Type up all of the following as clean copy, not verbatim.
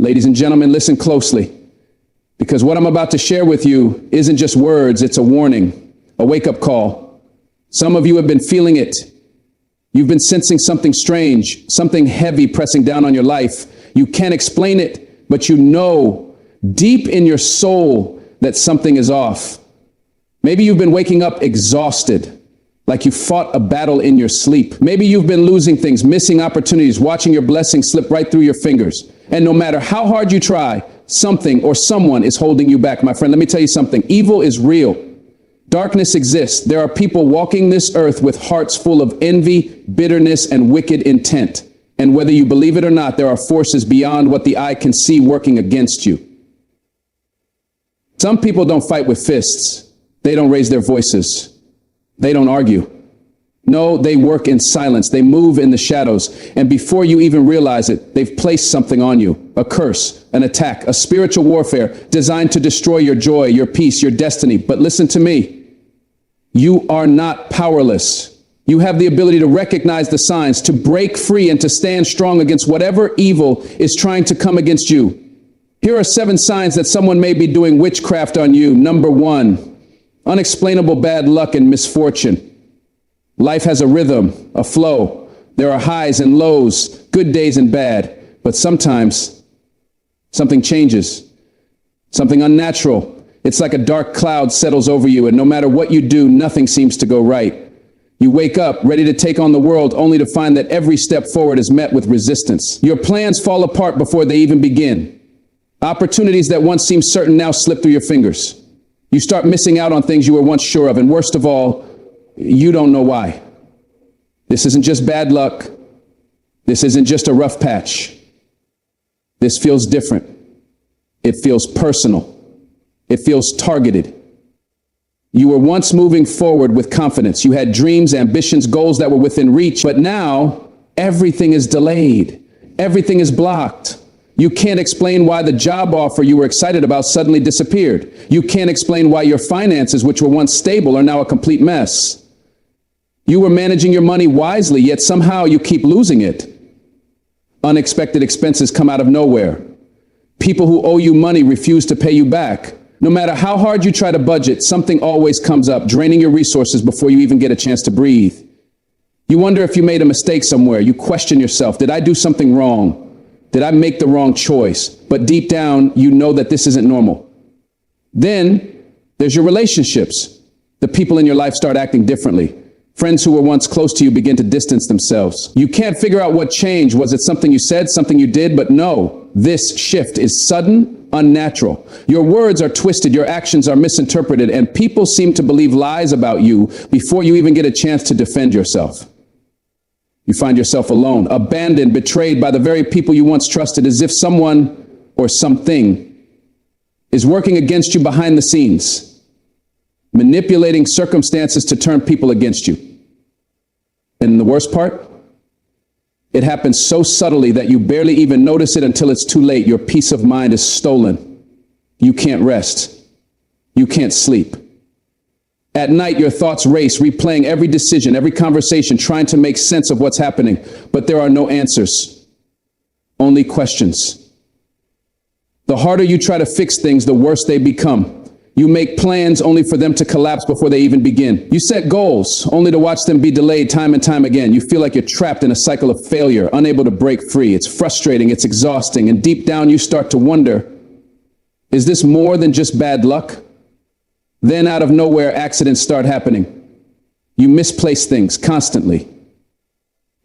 Ladies and gentlemen, listen closely, because what I'm about to share with you isn't just words, it's a warning, a wake-up call. Some of you have been feeling it. You've been sensing something strange, something heavy pressing down on your life. You can't explain it, but you know deep in your soul that something is off. Maybe you've been waking up exhausted, like you fought a battle in your sleep. Maybe you've been losing things, missing opportunities, watching your blessings slip right through your fingers. And no matter how hard you try, something or someone is holding you back. My friend, let me tell you something. Evil is real. Darkness exists. There are people walking this earth with hearts full of envy, bitterness, and wicked intent. And whether you believe it or not, there are forces beyond what the eye can see working against you. Some people don't fight with fists. They don't raise their voices. They don't argue. No, they work in silence. They move in the shadows. And before you even realize it, they've placed something on you, a curse, an attack, a spiritual warfare designed to destroy your joy, your peace, your destiny. But listen to me. You are not powerless. You have the ability to recognize the signs, to break free and to stand strong against whatever evil is trying to come against you. Here are 7 signs that someone may be doing witchcraft on you. Number 1. Unexplainable bad luck and misfortune. Life has a rhythm, a flow. There are highs and lows, good days and bad. But sometimes something changes, something unnatural. It's like a dark cloud settles over you, and no matter what you do, nothing seems to go right. You wake up ready to take on the world, only to find that every step forward is met with resistance. Your plans fall apart before they even begin. Opportunities that once seemed certain now slip through your fingers. You start missing out on things you were once sure of, and worst of all, you don't know why. This isn't just bad luck. This isn't just a rough patch. This feels different. It feels personal. It feels targeted. You were once moving forward with confidence. You had dreams, ambitions, goals that were within reach, but now everything is delayed. Everything is blocked. You can't explain why the job offer you were excited about suddenly disappeared. You can't explain why your finances, which were once stable, are now a complete mess. You were managing your money wisely, yet somehow you keep losing it. Unexpected expenses come out of nowhere. People who owe you money refuse to pay you back. No matter how hard you try to budget, something always comes up, draining your resources before you even get a chance to breathe. You wonder if you made a mistake somewhere. You question yourself. Did I do something wrong? Did I make the wrong choice? But deep down, you know that this isn't normal. Then there's your relationships. The people in your life start acting differently. Friends who were once close to you begin to distance themselves. You can't figure out what changed. Was it something you said, something you did? But no, this shift is sudden, unnatural. Your words are twisted, your actions are misinterpreted, and people seem to believe lies about you before you even get a chance to defend yourself. You find yourself alone, abandoned, betrayed by the very people you once trusted, as if someone or something is working against you behind the scenes, manipulating circumstances to turn people against you. And the worst part? It happens so subtly that you barely even notice it until it's too late. Your peace of mind is stolen. You can't rest. You can't sleep. At night, your thoughts race, replaying every decision, every conversation, trying to make sense of what's happening. But there are no answers, only questions. The harder you try to fix things, the worse they become. You make plans only for them to collapse before they even begin. You set goals only to watch them be delayed time and time again. You feel like you're trapped in a cycle of failure, unable to break free. It's frustrating, it's exhausting, and deep down you start to wonder, is this more than just bad luck? Then out of nowhere, accidents start happening. You misplace things constantly.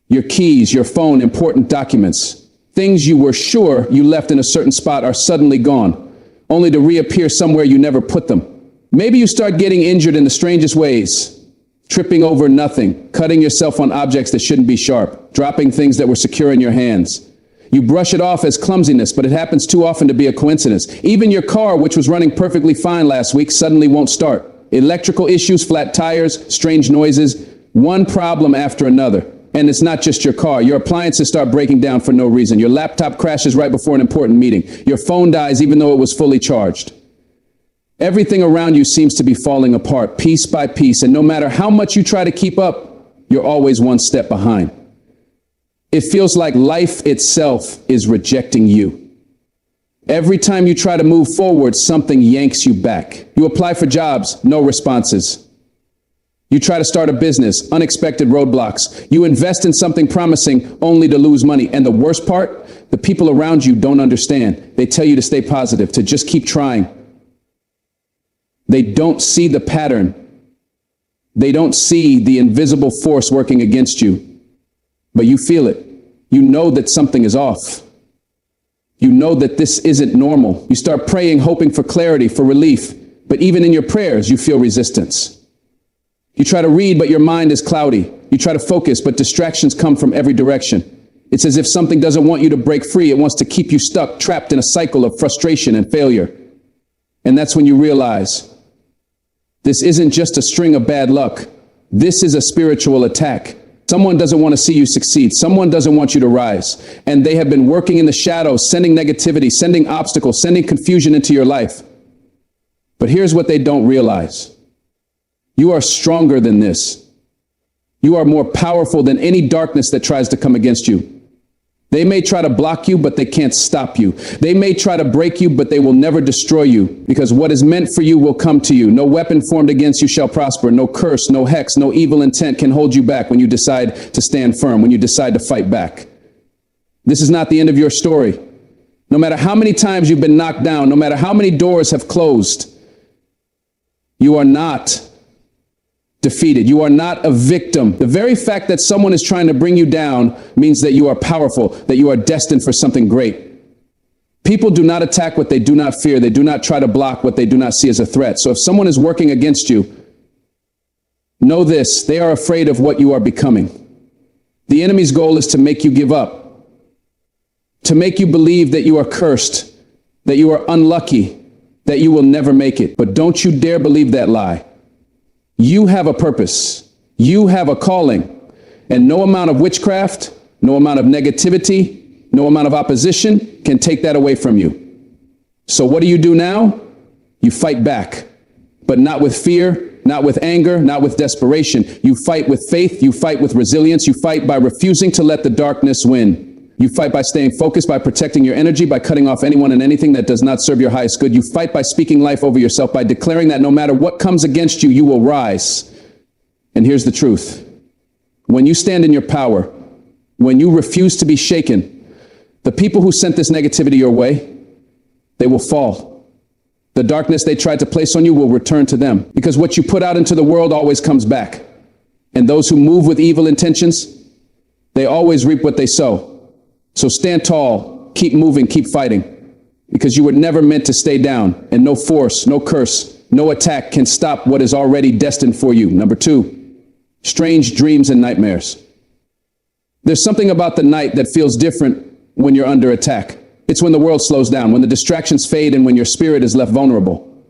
Your keys, your phone, important documents, things you were sure you left in a certain spot are suddenly gone, only to reappear somewhere you never put them. Maybe you start getting injured in the strangest ways, tripping over nothing, cutting yourself on objects that shouldn't be sharp, dropping things that were secure in your hands. You brush it off as clumsiness, but it happens too often to be a coincidence. Even your car, which was running perfectly fine last week, suddenly won't start. Electrical issues, flat tires, strange noises, one problem after another. And it's not just your car. Your appliances start breaking down for no reason. Your laptop crashes right before an important meeting. Your phone dies even though it was fully charged. Everything around you seems to be falling apart piece by piece, and no matter how much you try to keep up, you're always one step behind. It feels like life itself is rejecting you. Every time you try to move forward, something yanks you back. You apply for jobs, no responses. You try to start a business, unexpected roadblocks. You invest in something promising only to lose money. And the worst part, the people around you don't understand. They tell you to stay positive, to just keep trying. They don't see the pattern. They don't see the invisible force working against you. But you feel it. You know that something is off. You know that this isn't normal. You start praying, hoping for clarity, for relief. But even in your prayers, you feel resistance. You try to read, but your mind is cloudy. You try to focus, but distractions come from every direction. It's as if something doesn't want you to break free. It wants to keep you stuck, trapped in a cycle of frustration and failure. And that's when you realize this isn't just a string of bad luck. This is a spiritual attack. Someone doesn't want to see you succeed. Someone doesn't want you to rise. And they have been working in the shadows, sending negativity, sending obstacles, sending confusion into your life. But here's what they don't realize. You are stronger than this. You are more powerful than any darkness that tries to come against you. They may try to block you, but they can't stop you. They may try to break you, but they will never destroy you, because what is meant for you will come to you. No weapon formed against you shall prosper. No curse, no hex, no evil intent can hold you back when you decide to stand firm, when you decide to fight back. This is not the end of your story. No matter how many times you've been knocked down, no matter how many doors have closed, you are not defeated. You are not a victim. The very fact that someone is trying to bring you down means that you are powerful, that you are destined for something great. People do not attack what they do not fear. They do not try to block what they do not see as a threat. So if someone is working against you, know this: they are afraid of what you are becoming. The enemy's goal is to make you give up, to make you believe that you are cursed, that you are unlucky, that you will never make it. But don't you dare believe that lie. You have a purpose. You have a calling. And no amount of witchcraft, no amount of negativity, no amount of opposition can take that away from you. So what do you do now? You fight back, but not with fear, not with anger, not with desperation. You fight with faith. You fight with resilience. You fight by refusing to let the darkness win. You fight by staying focused, by protecting your energy, by cutting off anyone and anything that does not serve your highest good. You fight by speaking life over yourself, by declaring that no matter what comes against you, you will rise. And here's the truth. When you stand in your power, when you refuse to be shaken, the people who sent this negativity your way, they will fall. The darkness they tried to place on you will return to them, because what you put out into the world always comes back. And those who move with evil intentions, they always reap what they sow. So stand tall, keep moving, keep fighting, because you were never meant to stay down, and no force, no curse, no attack can stop what is already destined for you. Number 2, strange dreams and nightmares. There's something about the night that feels different when you're under attack. It's when the world slows down, when the distractions fade, and when your spirit is left vulnerable.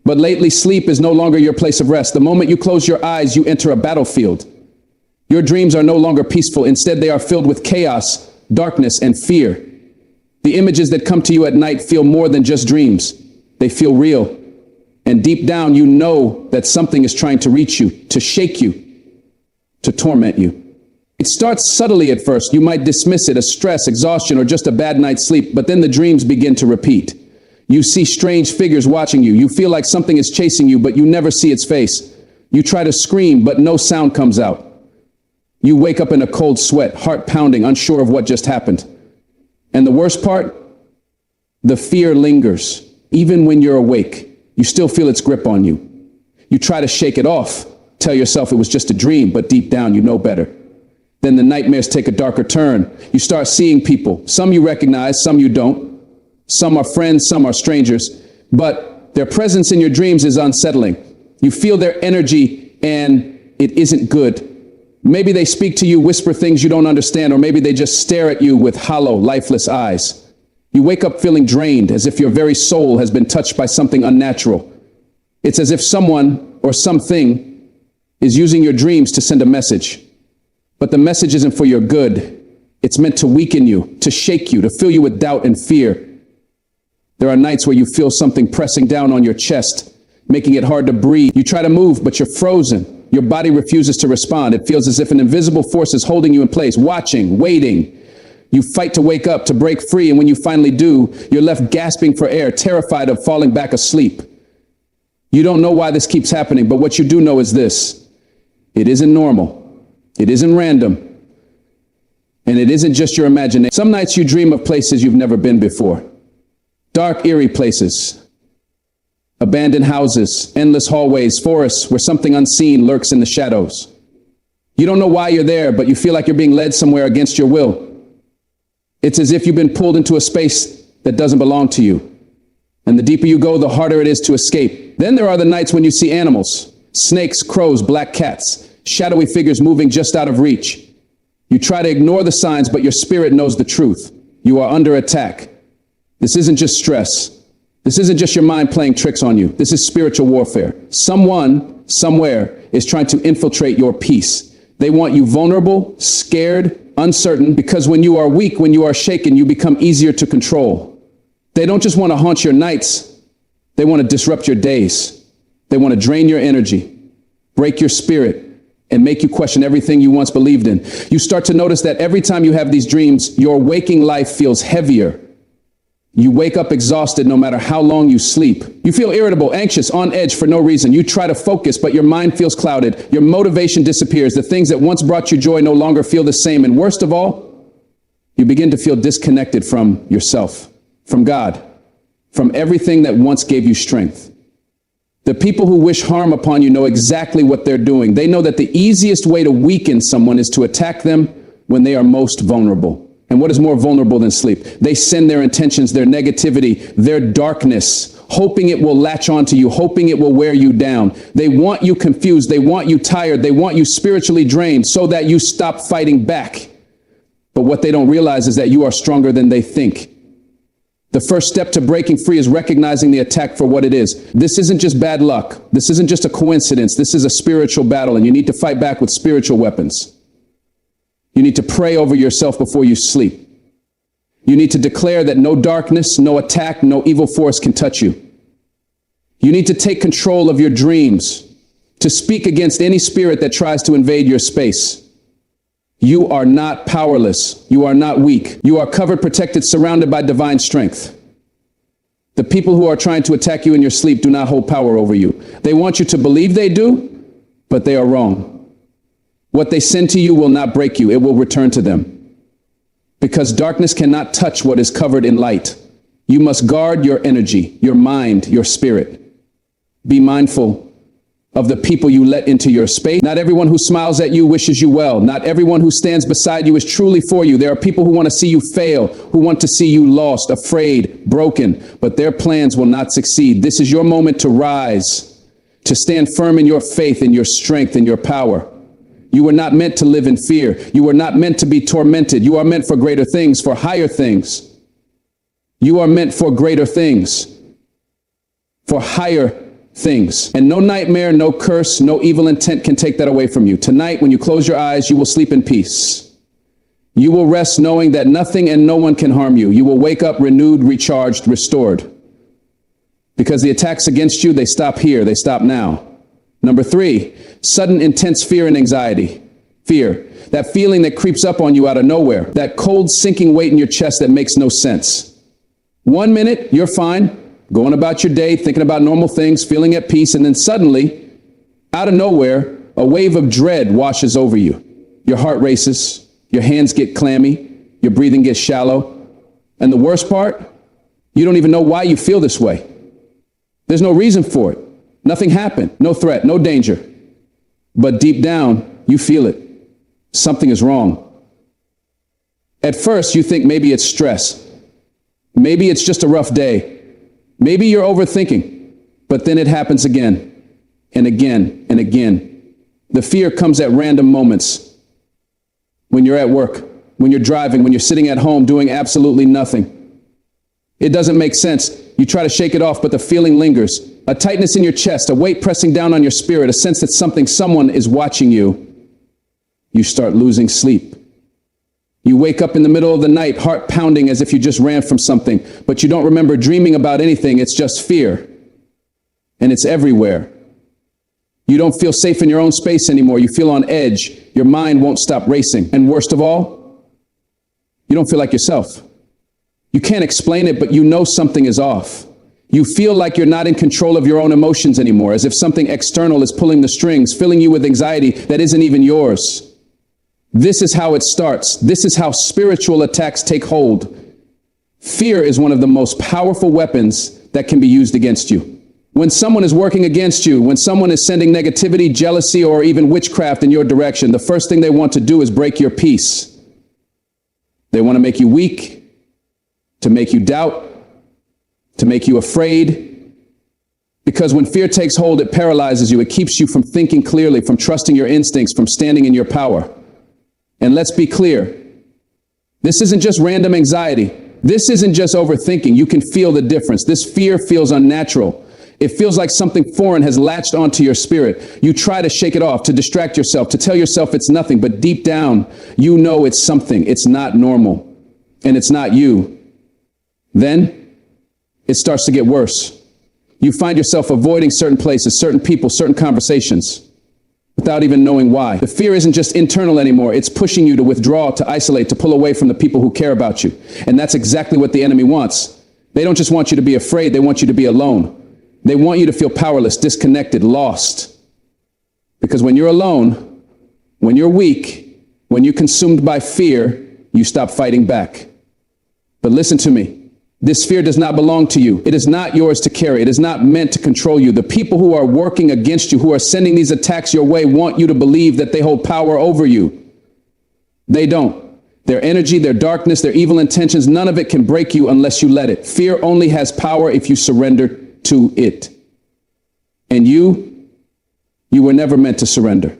But lately, sleep is no longer your place of rest. The moment you close your eyes, you enter a battlefield. Your dreams are no longer peaceful. Instead, they are filled with chaos, darkness, and fear. The images that come to you at night feel more than just dreams. They feel real. And deep down, you know that something is trying to reach you, to shake you, to torment you. It starts subtly at first. You might dismiss it as stress, exhaustion, or just a bad night's sleep, but then the dreams begin to repeat. You see strange figures watching you. You feel like something is chasing you, but you never see its face. You try to scream, but no sound comes out. You wake up in a cold sweat, heart pounding, unsure of what just happened. And the worst part, the fear lingers. Even when you're awake, you still feel its grip on you. You try to shake it off, tell yourself it was just a dream, but deep down you know better. Then the nightmares take a darker turn. You start seeing people. Some you recognize, some you don't. Some are friends, some are strangers. But their presence in your dreams is unsettling. You feel their energy and it isn't good. Maybe they speak to you, whisper things you don't understand, or maybe they just stare at you with hollow, lifeless eyes. You wake up feeling drained, as if your very soul has been touched by something unnatural. It's as if someone or something is using your dreams to send a message. But the message isn't for your good. It's meant to weaken you, to shake you, to fill you with doubt and fear. There are nights where you feel something pressing down on your chest, making it hard to breathe. You try to move, but you're frozen. Your body refuses to respond. It feels as if an invisible force is holding you in place, watching, waiting. You fight to wake up, to break free, and when you finally do, you're left gasping for air, terrified of falling back asleep. You don't know why this keeps happening, but what you do know is this. It isn't normal. It isn't random. And it isn't just your imagination. Some nights you dream of places you've never been before. Dark, eerie places. Abandoned houses, endless hallways, forests where something unseen lurks in the shadows. You don't know why you're there, but you feel like you're being led somewhere against your will. It's as if you've been pulled into a space that doesn't belong to you. And the deeper you go, the harder it is to escape. Then there are the nights when you see animals, snakes, crows, black cats, shadowy figures moving just out of reach. You try to ignore the signs, but your spirit knows the truth. You are under attack. This isn't just stress. This isn't just your mind playing tricks on you. This is spiritual warfare. Someone, somewhere, is trying to infiltrate your peace. They want you vulnerable, scared, uncertain, because when you are weak, when you are shaken, you become easier to control. They don't just want to haunt your nights. They want to disrupt your days. They want to drain your energy, break your spirit, and make you question everything you once believed in. You start to notice that every time you have these dreams, your waking life feels heavier. You wake up exhausted no matter how long you sleep. You feel irritable, anxious, on edge for no reason. You try to focus, but your mind feels clouded. Your motivation disappears. The things that once brought you joy no longer feel the same. And worst of all, you begin to feel disconnected from yourself, from God, from everything that once gave you strength. The people who wish harm upon you know exactly what they're doing. They know that the easiest way to weaken someone is to attack them when they are most vulnerable. And what is more vulnerable than sleep? They send their intentions, their negativity, their darkness, hoping it will latch onto you, hoping it will wear you down. They want you confused. They want you tired. They want you spiritually drained so that you stop fighting back. But what they don't realize is that you are stronger than they think. The first step to breaking free is recognizing the attack for what it is. This isn't just bad luck. This isn't just a coincidence. This is a spiritual battle, and you need to fight back with spiritual weapons. You need to pray over yourself before you sleep. You need to declare that no darkness, no attack, no evil force can touch you. You need to take control of your dreams, to speak against any spirit that tries to invade your space. You are not powerless. You are not weak. You are covered, protected, surrounded by divine strength. The people who are trying to attack you in your sleep do not hold power over you. They want you to believe they do, but they are wrong. What they send to you will not break you. It will return to them. Because darkness cannot touch what is covered in light. You must guard your energy, your mind, your spirit. Be mindful of the people you let into your space. Not everyone who smiles at you wishes you well. Not everyone who stands beside you is truly for you. There are people who want to see you fail, who want to see you lost, afraid, broken, but their plans will not succeed. This is your moment to rise, to stand firm in your faith, in your strength, in your power. You were not meant to live in fear. You were not meant to be tormented. You are meant for greater things, for higher things. You are meant for greater things, for higher things. And no nightmare, no curse, no evil intent can take that away from you. Tonight, when you close your eyes, you will sleep in peace. You will rest knowing that nothing and no one can harm you. You will wake up renewed, recharged, restored. Because the attacks against you, they stop here. They stop now. Number 3, sudden intense fear and anxiety. Fear, that feeling that creeps up on you out of nowhere, that cold sinking weight in your chest that makes no sense. 1 minute, you're fine, going about your day, thinking about normal things, feeling at peace, and then suddenly, out of nowhere, a wave of dread washes over you. Your heart races, your hands get clammy, your breathing gets shallow, and the worst part, you don't even know why you feel this way. There's no reason for it. Nothing happened, no threat, no danger. But deep down, you feel it. Something is wrong. At first, you think maybe it's stress. Maybe it's just a rough day. Maybe you're overthinking. But then it happens again, and again, and again. The fear comes at random moments. When you're at work, when you're driving, when you're sitting at home doing absolutely nothing. It doesn't make sense. You try to shake it off, but the feeling lingers. A tightness in your chest, a weight pressing down on your spirit, a sense that someone is watching you. You start losing sleep. You wake up in the middle of the night, heart pounding as if you just ran from something, but you don't remember dreaming about anything. It's just fear. And it's everywhere. You don't feel safe in your own space anymore. You feel on edge. Your mind won't stop racing. And worst of all, You don't feel like yourself. You can't explain it, but you know something is off. You feel like you're not in control of your own emotions anymore, as if something external is pulling the strings, filling you with anxiety that isn't even yours. This is how it starts. This is how spiritual attacks take hold. Fear is one of the most powerful weapons that can be used against you. When someone is working against you, when someone is sending negativity, jealousy, or even witchcraft in your direction, the first thing they want to do is break your peace. They want to make you weak, to make you doubt, to make you afraid. Because when fear takes hold, it paralyzes you. It keeps you from thinking clearly, from trusting your instincts, from standing in your power. And let's be clear, this isn't just random anxiety. This isn't just overthinking. You can feel the difference. This fear feels unnatural. It feels like something foreign has latched onto your spirit. You try to shake it off, to distract yourself, to tell yourself it's nothing, but deep down, you know it's something. It's not normal, and it's not you. Then it starts to get worse. You find yourself avoiding certain places, certain people, certain conversations, without even knowing why. The fear isn't just internal anymore. It's pushing you to withdraw, to isolate, to pull away from the people who care about you. And that's exactly what the enemy wants. They don't just want you to be afraid. They want you to be alone. They want you to feel powerless, disconnected, lost. Because when you're alone, when you're weak, when you're consumed by fear, you stop fighting back. But listen to me. This fear does not belong to you. It is not yours to carry. It is not meant to control you. The people who are working against you, who are sending these attacks your way, want you to believe that they hold power over you. They don't. Their energy, their darkness, their evil intentions, none of it can break you unless you let it. Fear only has power if you surrender to it. And you were never meant to surrender.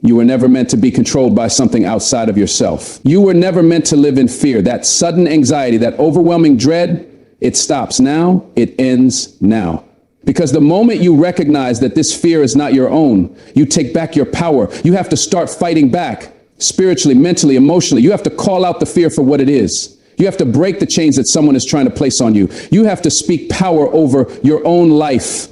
You were never meant to be controlled by something outside of yourself. You were never meant to live in fear. That sudden anxiety, that overwhelming dread, it stops now. It ends now. Because the moment you recognize that this fear is not your own, you take back your power. You have to start fighting back spiritually, mentally, emotionally. You have to call out the fear for what it is. You have to break the chains that someone is trying to place on you. You have to speak power over your own life,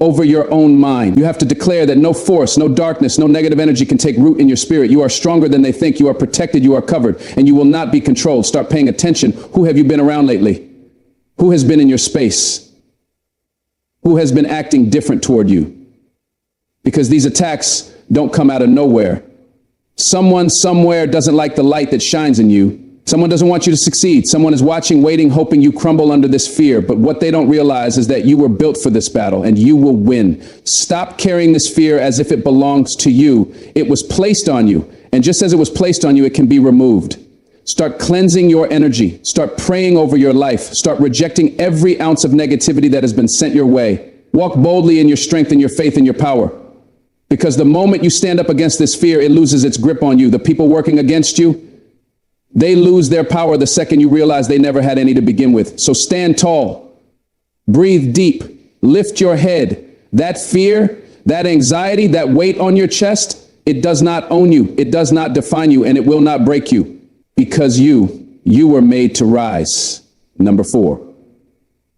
over your own mind. You have to declare that no force, no darkness, no negative energy can take root in your spirit. You are stronger than they think. You are protected. You are covered, and you will not be controlled. Start paying attention. Who have you been around lately? Who has been in your space? Who has been acting different toward you? Because these attacks don't come out of nowhere. Someone somewhere doesn't like the light that shines in you. Someone doesn't want you to succeed. Someone is watching, waiting, hoping you crumble under this fear. But what they don't realize is that you were built for this battle and you will win. Stop carrying this fear as if it belongs to you. It was placed on you. And just as it was placed on you, it can be removed. Start cleansing your energy. Start praying over your life. Start rejecting every ounce of negativity that has been sent your way. Walk boldly in your strength and your faith and your power. Because the moment you stand up against this fear, it loses its grip on you. The people working against you, they lose their power the second you realize they never had any to begin with. So stand tall, breathe deep, lift your head. That fear, that anxiety, that weight on your chest, it does not own you. It does not define you, and it will not break you, because you were made to rise. Number 4,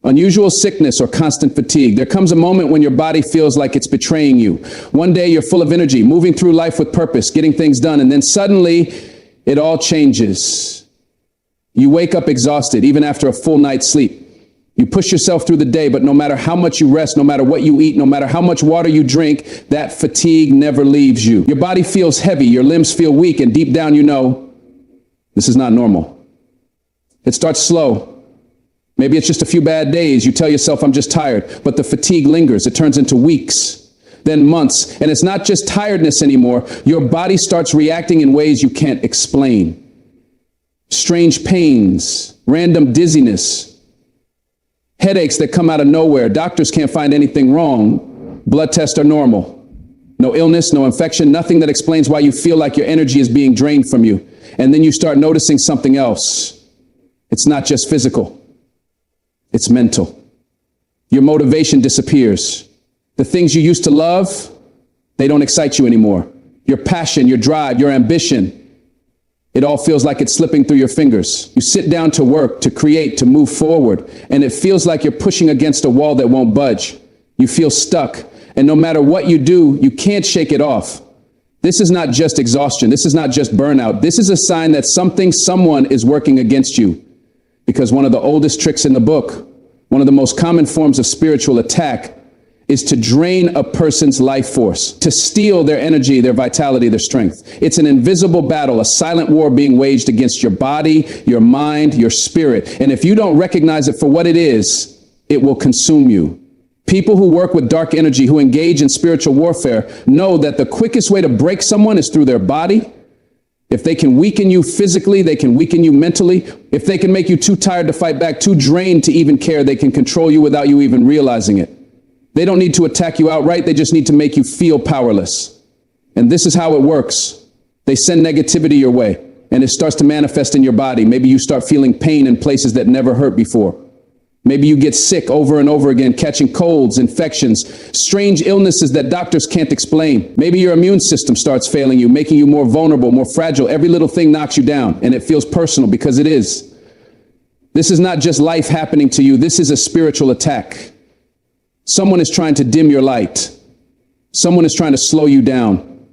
unusual sickness or constant fatigue. There comes a moment when your body feels like it's betraying you. One day you're full of energy, moving through life with purpose, getting things done, and then suddenly it all changes. You wake up exhausted, even after a full night's sleep. You push yourself through the day, but no matter how much you rest, no matter what you eat, no matter how much water you drink, that fatigue never leaves you. Your body feels heavy, your limbs feel weak, and deep down you know, this is not normal. It starts slow. Maybe it's just a few bad days. You tell yourself, I'm just tired, but the fatigue lingers. It turns into weeks, then months. And it's not just tiredness anymore. Your body starts reacting in ways you can't explain. Strange pains, random dizziness, headaches that come out of nowhere. Doctors can't find anything wrong. Blood tests are normal. No illness, no infection, nothing that explains why you feel like your energy is being drained from you. And then you start noticing something else. It's not just physical. It's mental. Your motivation disappears. The things you used to love, they don't excite you anymore. Your passion, your drive, your ambition, it all feels like it's slipping through your fingers. You sit down to work, to create, to move forward, and it feels like you're pushing against a wall that won't budge. You feel stuck, and no matter what you do, you can't shake it off. This is not just exhaustion. This is not just burnout. This is a sign that someone is working against you. Because one of the oldest tricks in the book, one of the most common forms of spiritual attack, is to drain a person's life force, to steal their energy, their vitality, their strength. It's an invisible battle, a silent war being waged against your body, your mind, your spirit. And if you don't recognize it for what it is, it will consume you. People who work with dark energy, who engage in spiritual warfare, know that the quickest way to break someone is through their body. If they can weaken you physically, they can weaken you mentally. If they can make you too tired to fight back, too drained to even care, they can control you without you even realizing it. They don't need to attack you outright. They just need to make you feel powerless. And this is how it works. They send negativity your way, and it starts to manifest in your body. Maybe you start feeling pain in places that never hurt before. Maybe you get sick over and over again, catching colds, infections, strange illnesses that doctors can't explain. Maybe your immune system starts failing you, making you more vulnerable, more fragile. Every little thing knocks you down, and it feels personal because it is. This is not just life happening to you. This is a spiritual attack. Someone is trying to dim your light. Someone is trying to slow you down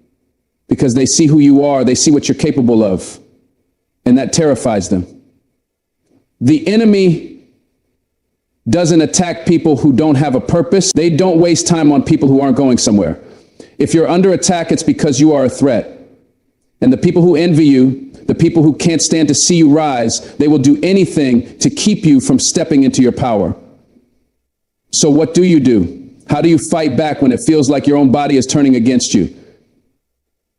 because they see who you are. They see what you're capable of, and that terrifies them. The enemy doesn't attack people who don't have a purpose. They don't waste time on people who aren't going somewhere. If you're under attack, it's because you are a threat. And the people who envy you, the people who can't stand to see you rise, they will do anything to keep you from stepping into your power. So what do? How do you fight back when it feels like your own body is turning against you?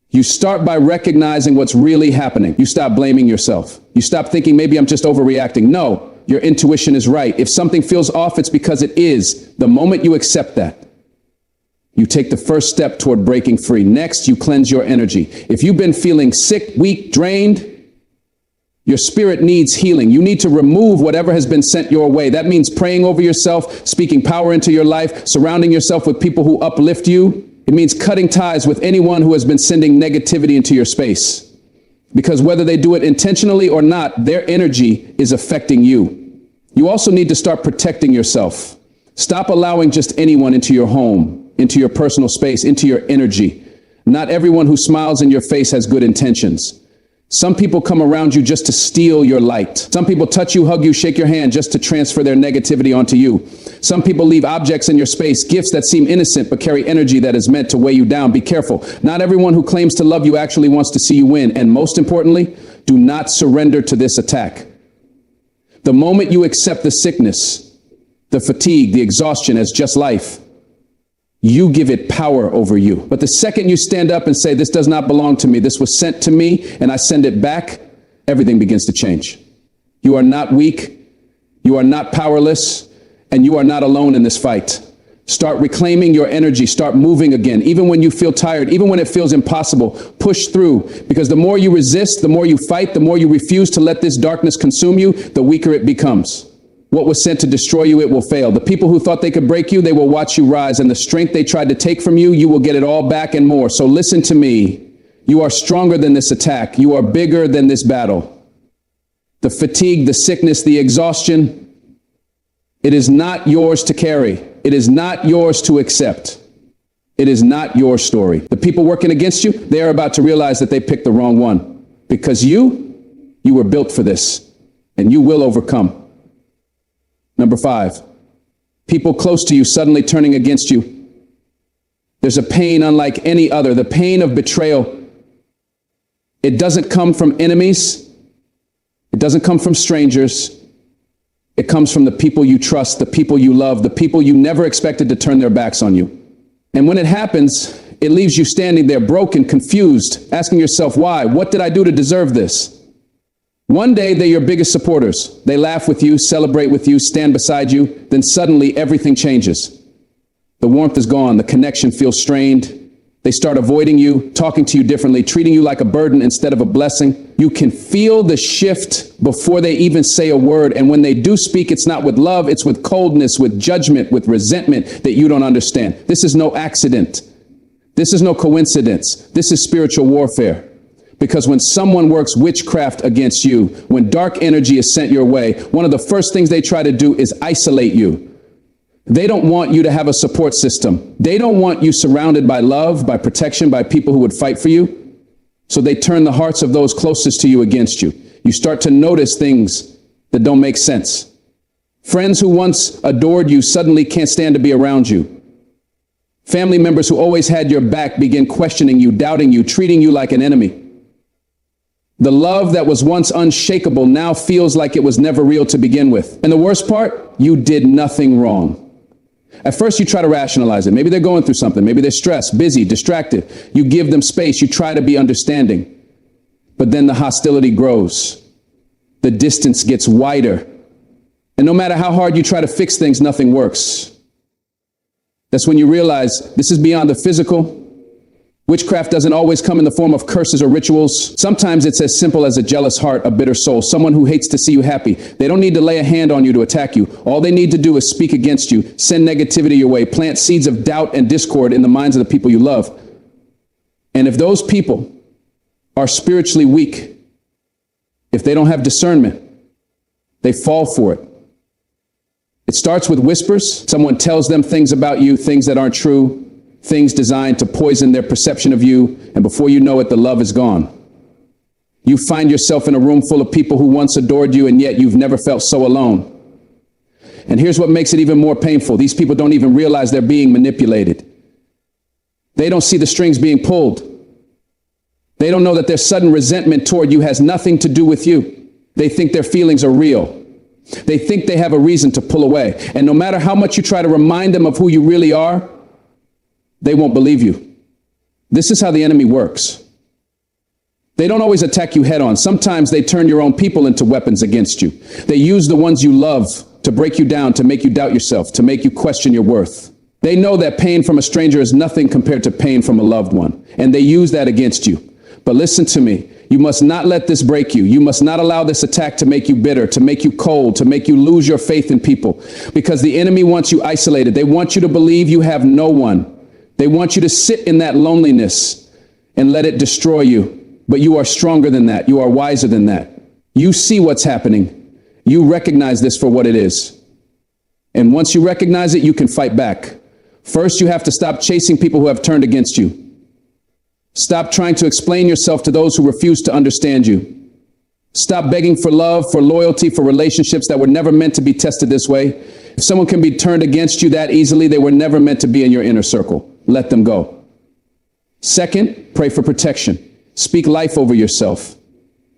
You start by recognizing what's really happening. You stop blaming yourself. You stop thinking, maybe I'm just overreacting. No. Your intuition is right. If something feels off, it's because it is. The moment you accept that, you take the first step toward breaking free. Next, you cleanse your energy. If you've been feeling sick, weak, drained, your spirit needs healing. You need to remove whatever has been sent your way. That means praying over yourself, speaking power into your life, surrounding yourself with people who uplift you. It means cutting ties with anyone who has been sending negativity into your space. Because whether they do it intentionally or not, their energy is affecting you. You also need to start protecting yourself. Stop allowing just anyone into your home, into your personal space, into your energy. Not everyone who smiles in your face has good intentions. Some people come around you just to steal your light. Some people touch you, hug you, shake your hand just to transfer their negativity onto you. Some people leave objects in your space, gifts that seem innocent but carry energy that is meant to weigh you down. Be careful. Not everyone who claims to love you actually wants to see you win. And most importantly, do not surrender to this attack. The moment you accept the sickness, the fatigue, the exhaustion as just life, you give it power over you. But the second you stand up and say, this does not belong to me, this was sent to me, and I send it back, everything begins to change. You are not weak, you are not powerless, and you are not alone in this fight. Start reclaiming your energy, start moving again, even when you feel tired, even when it feels impossible. Push through, because the more you resist, the more you fight, the more you refuse to let this darkness consume you, the weaker it becomes. What was sent to destroy you, it will fail. The people who thought they could break you, they will watch you rise, and the strength they tried to take from you, you will get it all back and more. So listen to me. You are stronger than this attack. You are bigger than this battle. The fatigue, the sickness, the exhaustion, it is not yours to carry. It is not yours to accept. It is not your story. The people working against you, they are about to realize that they picked the wrong one, because you were built for this, and you will overcome. Number 5, people close to you suddenly turning against you. There's a pain unlike any other, the pain of betrayal. It doesn't come from enemies. It doesn't come from strangers. It comes from the people you trust, the people you love, the people you never expected to turn their backs on you. And when it happens, it leaves you standing there broken, confused, asking yourself, why? What did I do to deserve this? One day, they're your biggest supporters. They laugh with you, celebrate with you, stand beside you. Then suddenly, everything changes. The warmth is gone. The connection feels strained. They start avoiding you, talking to you differently, treating you like a burden instead of a blessing. You can feel the shift before they even say a word. And when they do speak, it's not with love. It's with coldness, with judgment, with resentment that you don't understand. This is no accident. This is no coincidence. This is spiritual warfare. Because when someone works witchcraft against you, when dark energy is sent your way, one of the first things they try to do is isolate you. They don't want you to have a support system. They don't want you surrounded by love, by protection, by people who would fight for you. So they turn the hearts of those closest to you against you. You start to notice things that don't make sense. Friends who once adored you suddenly can't stand to be around you. Family members who always had your back begin questioning you, doubting you, treating you like an enemy. The love that was once unshakable now feels like it was never real to begin with. And the worst part, you did nothing wrong. At first, you try to rationalize it. Maybe they're going through something. Maybe they're stressed, busy, distracted. You give them space. You try to be understanding. But then the hostility grows. The distance gets wider. And no matter how hard you try to fix things, nothing works. That's when you realize this is beyond the physical. Witchcraft doesn't always come in the form of curses or rituals. Sometimes it's as simple as a jealous heart, a bitter soul, someone who hates to see you happy. They don't need to lay a hand on you to attack you. All they need to do is speak against you, send negativity your way, plant seeds of doubt and discord in the minds of the people you love. And if those people are spiritually weak, if they don't have discernment, they fall for it. It starts with whispers. Someone tells them things about you, things that aren't true. Things designed to poison their perception of you, and before you know it, the love is gone. You find yourself in a room full of people who once adored you, and yet you've never felt so alone. And here's what makes it even more painful. These people don't even realize they're being manipulated. They don't see the strings being pulled. They don't know that their sudden resentment toward you has nothing to do with you. They think their feelings are real. They think they have a reason to pull away. And no matter how much you try to remind them of who you really are, they won't believe you. This is how the enemy works. They don't always attack you head on. Sometimes they turn your own people into weapons against you. They use the ones you love to break you down, to make you doubt yourself, to make you question your worth. They know that pain from a stranger is nothing compared to pain from a loved one, and they use that against you. But listen to me. You must not let this break you. You must not allow this attack to make you bitter, to make you cold, to make you lose your faith in people, because the enemy wants you isolated. They want you to believe you have no one. They want you to sit in that loneliness and let it destroy you. But you are stronger than that. You are wiser than that. You see what's happening. You recognize this for what it is. And once you recognize it, you can fight back. First, you have to stop chasing people who have turned against you. Stop trying to explain yourself to those who refuse to understand you. Stop begging for love, for loyalty, for relationships that were never meant to be tested this way. If someone can be turned against you that easily, they were never meant to be in your inner circle. Let them go. Second, pray for protection. Speak life over yourself.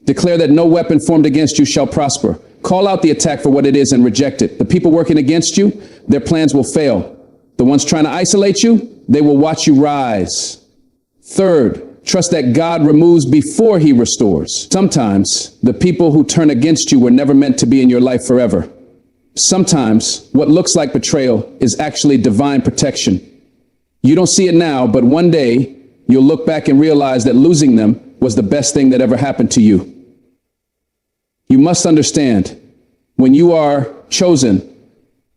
Declare that no weapon formed against you shall prosper. Call out the attack for what it is and reject it. The people working against you, their plans will fail. The ones trying to isolate you, they will watch you rise. Third, trust that God removes before he restores. Sometimes the people who turn against you were never meant to be in your life forever. Sometimes what looks like betrayal is actually divine protection. You don't see it now, but one day you'll look back and realize that losing them was the best thing that ever happened to you. You must understand, when you are chosen,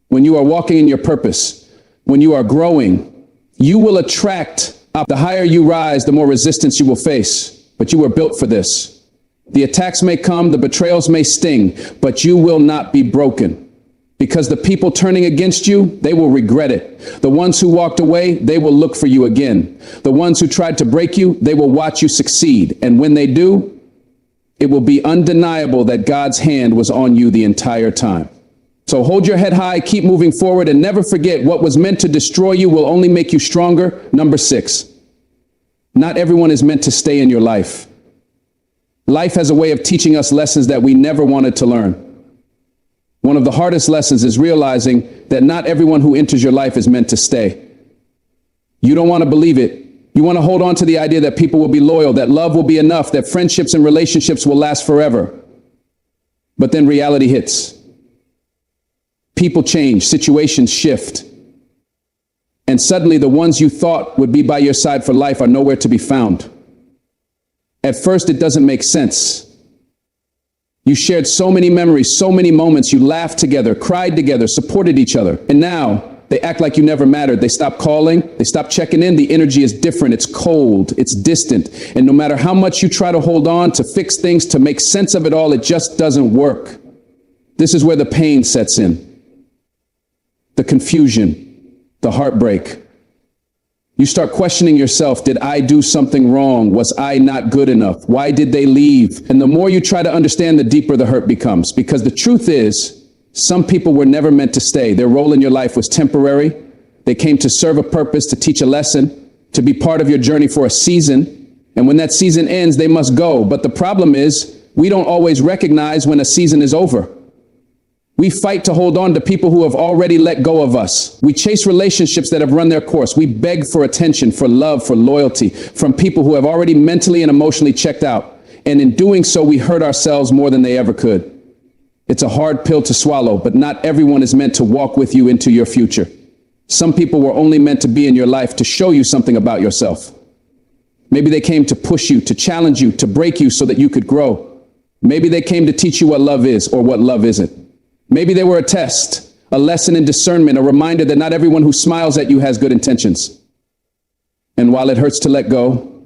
when you are walking in your purpose, when you are growing, you will attract up. The higher you rise, the more resistance you will face. But you were built for this. The attacks may come, the betrayals may sting, but you will not be broken. Because the people turning against you, they will regret it. The ones who walked away, they will look for you again. The ones who tried to break you, they will watch you succeed. And when they do, it will be undeniable that God's hand was on you the entire time. So hold your head high, keep moving forward, and never forget what was meant to destroy you will only make you stronger. Number 6, not everyone is meant to stay in your life. Life has a way of teaching us lessons that we never wanted to learn. One of the hardest lessons is realizing that not everyone who enters your life is meant to stay. You don't want to believe it. You want to hold on to the idea that people will be loyal, that love will be enough, that friendships and relationships will last forever. But then reality hits. People change, situations shift. And suddenly the ones you thought would be by your side for life are nowhere to be found. At first, it doesn't make sense. You shared so many memories, so many moments. You laughed together, cried together, supported each other. And now they act like you never mattered. They stop calling. They stop checking in. The energy is different. It's cold. It's distant. And no matter how much you try to hold on, to fix things, to make sense of it all, it just doesn't work. This is where the pain sets in. the confusion, the heartbreak. You start questioning yourself. Did I do something wrong? Was I not good enough? Why did they leave? And the more you try to understand, the deeper the hurt becomes. Because the truth is, some people were never meant to stay. Their role in your life was temporary. They came to serve a purpose, to teach a lesson, to be part of your journey for a season. And when that season ends, they must go. But the problem is, we don't always recognize when a season is over. We fight to hold on to people who have already let go of us. We chase relationships that have run their course. We beg for attention, for love, for loyalty from people who have already mentally and emotionally checked out. And in doing so, we hurt ourselves more than they ever could. It's a hard pill to swallow, but not everyone is meant to walk with you into your future. Some people were only meant to be in your life to show you something about yourself. Maybe they came to push you, to challenge you, to break you so that you could grow. Maybe they came to teach you what love is or what love isn't. Maybe they were a test, a lesson in discernment, a reminder that not everyone who smiles at you has good intentions. And while it hurts to let go,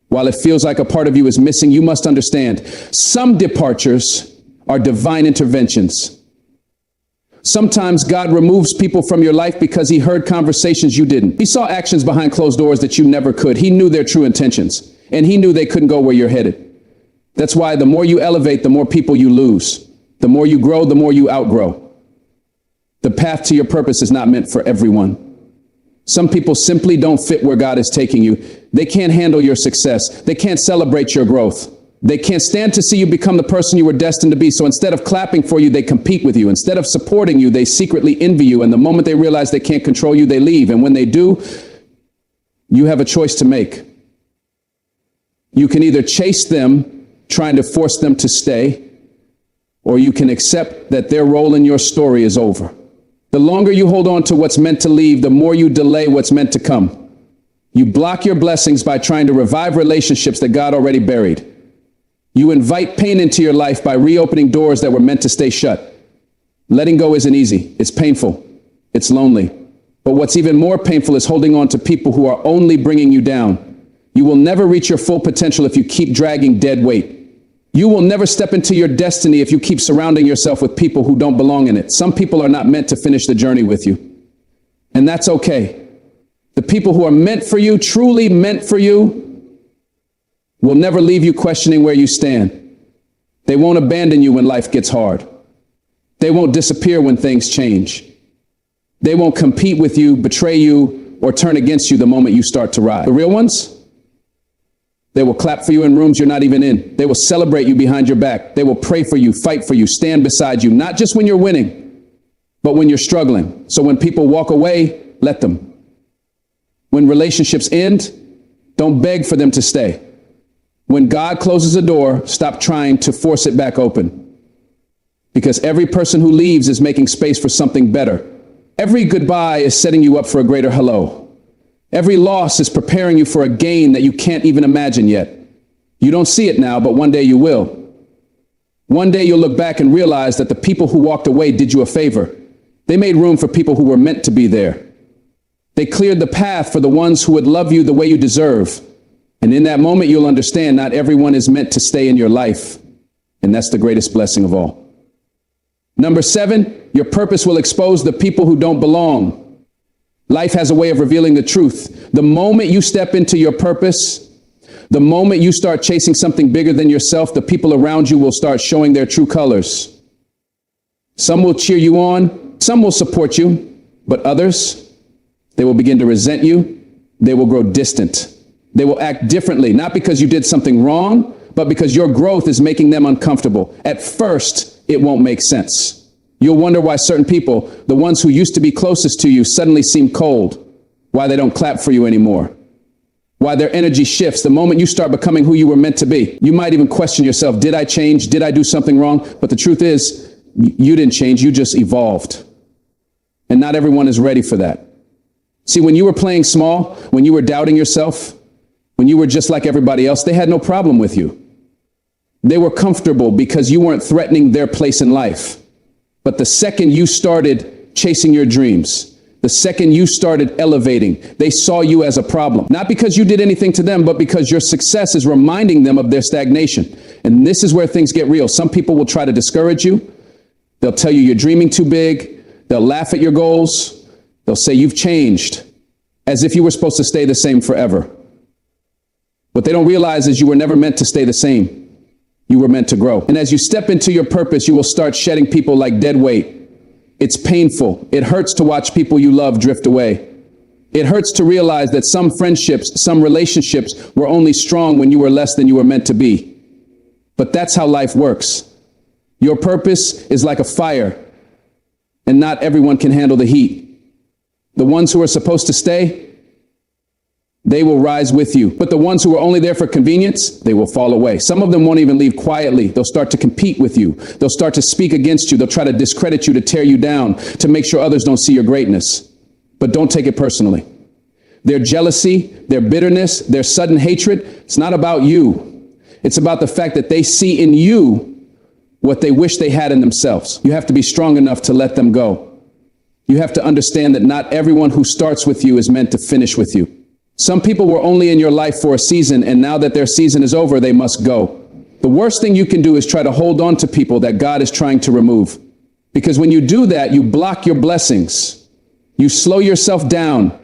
while it feels like a part of you is missing, you must understand some departures are divine interventions. Sometimes God removes people from your life because he heard conversations you didn't. He saw actions behind closed doors that you never could. He knew their true intentions, and he knew they couldn't go where you're headed. That's why the more you elevate, the more people you lose. The more you grow, the more you outgrow. The path to your purpose is not meant for everyone. Some people simply don't fit where God is taking you. They can't handle your success. They can't celebrate your growth. They can't stand to see you become the person you were destined to be. So instead of clapping for you, they compete with you. Instead of supporting you, they secretly envy you. And the moment they realize they can't control you, they leave. And when they do, you have a choice to make. You can either chase them, trying to force them to stay, or you can accept that their role in your story is over. The longer you hold on to what's meant to leave, the more you delay what's meant to come. You block your blessings by trying to revive relationships that God already buried. You invite pain into your life by reopening doors that were meant to stay shut. Letting go isn't easy. It's painful. It's lonely. But what's even more painful is holding on to people who are only bringing you down. You will never reach your full potential if you keep dragging dead weight. You will never step into your destiny if you keep surrounding yourself with people who don't belong in it. Some people are not meant to finish the journey with you. And that's okay. The people who are meant for you, truly meant for you, will never leave you questioning where you stand. They won't abandon you when life gets hard. They won't disappear when things change. They won't compete with you, betray you, or turn against you the moment you start to rise. The real ones? They will clap for you in rooms you're not even in. They will celebrate you behind your back. They will pray for you, fight for you, stand beside you, not just when you're winning, but when you're struggling. So when people walk away, let them. When relationships end, don't beg for them to stay. When God closes a door, stop trying to force it back open. Because every person who leaves is making space for something better. Every goodbye is setting you up for a greater hello. Every loss is preparing you for a gain that you can't even imagine yet. You don't see it now, but one day you will. One day you'll look back and realize that the people who walked away did you a favor. They made room for people who were meant to be there. They cleared the path for the ones who would love you the way you deserve. And in that moment, you'll understand not everyone is meant to stay in your life. And that's the greatest blessing of all. Number 7, your purpose will expose the people who don't belong. Life has a way of revealing the truth. The moment you step into your purpose, the moment you start chasing something bigger than yourself, the people around you will start showing their true colors. Some will cheer you on, some will support you, but others, they will begin to resent you. They will grow distant. They will act differently, not because you did something wrong, but because your growth is making them uncomfortable. At first, it won't make sense. You'll wonder why certain people, the ones who used to be closest to you, suddenly seem cold, why they don't clap for you anymore, why their energy shifts the moment you start becoming who you were meant to be. You might even question yourself, did I change? Did I do something wrong? But the truth is, you didn't change, you just evolved. And not everyone is ready for that. See, when you were playing small, when you were doubting yourself, when you were just like everybody else, they had no problem with you. They were comfortable because you weren't threatening their place in life. But the second you started chasing your dreams, the second you started elevating, they saw you as a problem. Not because you did anything to them, but because your success is reminding them of their stagnation. And this is where things get real. Some people will try to discourage you. They'll tell you you're dreaming too big. They'll laugh at your goals. They'll say you've changed, as if you were supposed to stay the same forever. What they don't realize is you were never meant to stay the same. You were meant to grow. And as you step into your purpose, you will start shedding people like dead weight. It's painful. It hurts to watch people you love drift away. It hurts to realize that some friendships, some relationships were only strong when you were less than you were meant to be. But that's how life works. Your purpose is like a fire, and not everyone can handle the heat. The ones who are supposed to stay, they will rise with you. But the ones who are only there for convenience, they will fall away. Some of them won't even leave quietly. They'll start to compete with you. They'll start to speak against you. They'll try to discredit you, to tear you down, to make sure others don't see your greatness. But don't take it personally. Their jealousy, their bitterness, their sudden hatred, it's not about you. It's about the fact that they see in you what they wish they had in themselves. You have to be strong enough to let them go. You have to understand that not everyone who starts with you is meant to finish with you. Some people were only in your life for a season, and now that their season is over, they must go. The worst thing you can do is try to hold on to people that God is trying to remove. Because when you do that, you block your blessings. You slow yourself down.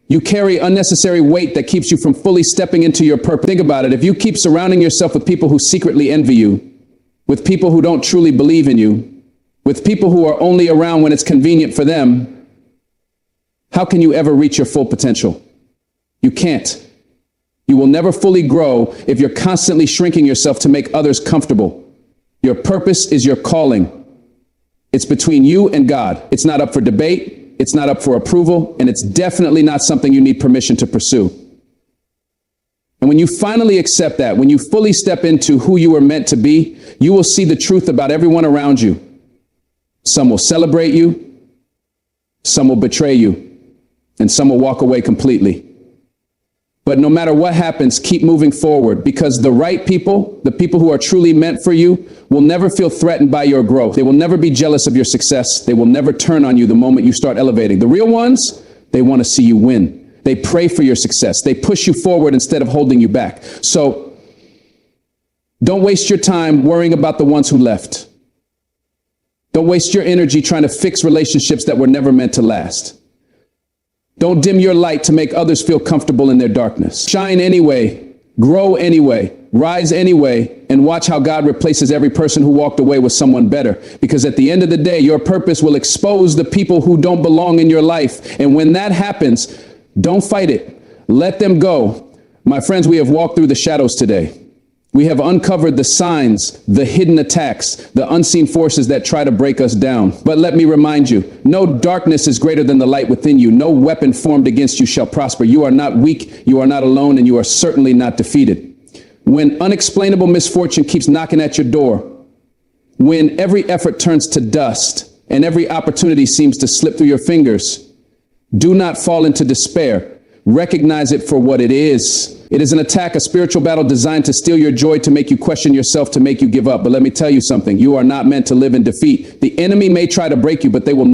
You carry unnecessary weight that keeps you from fully stepping into your purpose. Think about it. If you keep surrounding yourself with people who secretly envy you, with people who don't truly believe in you, with people who are only around when it's convenient for them, how can you ever reach your full potential? You can't. You will never fully grow if you're constantly shrinking yourself to make others comfortable. Your purpose is your calling. It's between you and God. It's not up for debate. It's not up for approval, and it's definitely not something you need permission to pursue. And when you finally accept that, when you fully step into who you were meant to be, you will see the truth about everyone around you. Some will celebrate you, some will betray you, and some will walk away completely. But no matter what happens, keep moving forward, because the right people, the people who are truly meant for you, will never feel threatened by your growth. They will never be jealous of your success. They will never turn on you the moment you start elevating. The real ones, they want to see you win. They pray for your success. They push you forward instead of holding you back. So don't waste your time worrying about the ones who left. Don't waste your energy trying to fix relationships that were never meant to last. Don't dim your light to make others feel comfortable in their darkness. Shine anyway, grow anyway, rise anyway, and watch how God replaces every person who walked away with someone better. Because at the end of the day, your purpose will expose the people who don't belong in your life. And when that happens, don't fight it. Let them go. My friends, we have walked through the shadows today. We have uncovered the signs, the hidden attacks, the unseen forces that try to break us down. But let me remind you, no darkness is greater than the light within you. No weapon formed against you shall prosper. You are not weak, you are not alone, and you are certainly not defeated. When unexplainable misfortune keeps knocking at your door, when every effort turns to dust and every opportunity seems to slip through your fingers, do not fall into despair. Recognize it for what it is. It is an attack, a spiritual battle designed to steal your joy, to make you question yourself, to make you give up. But let me tell you something. You are not meant to live in defeat. The enemy may try to break you, but they will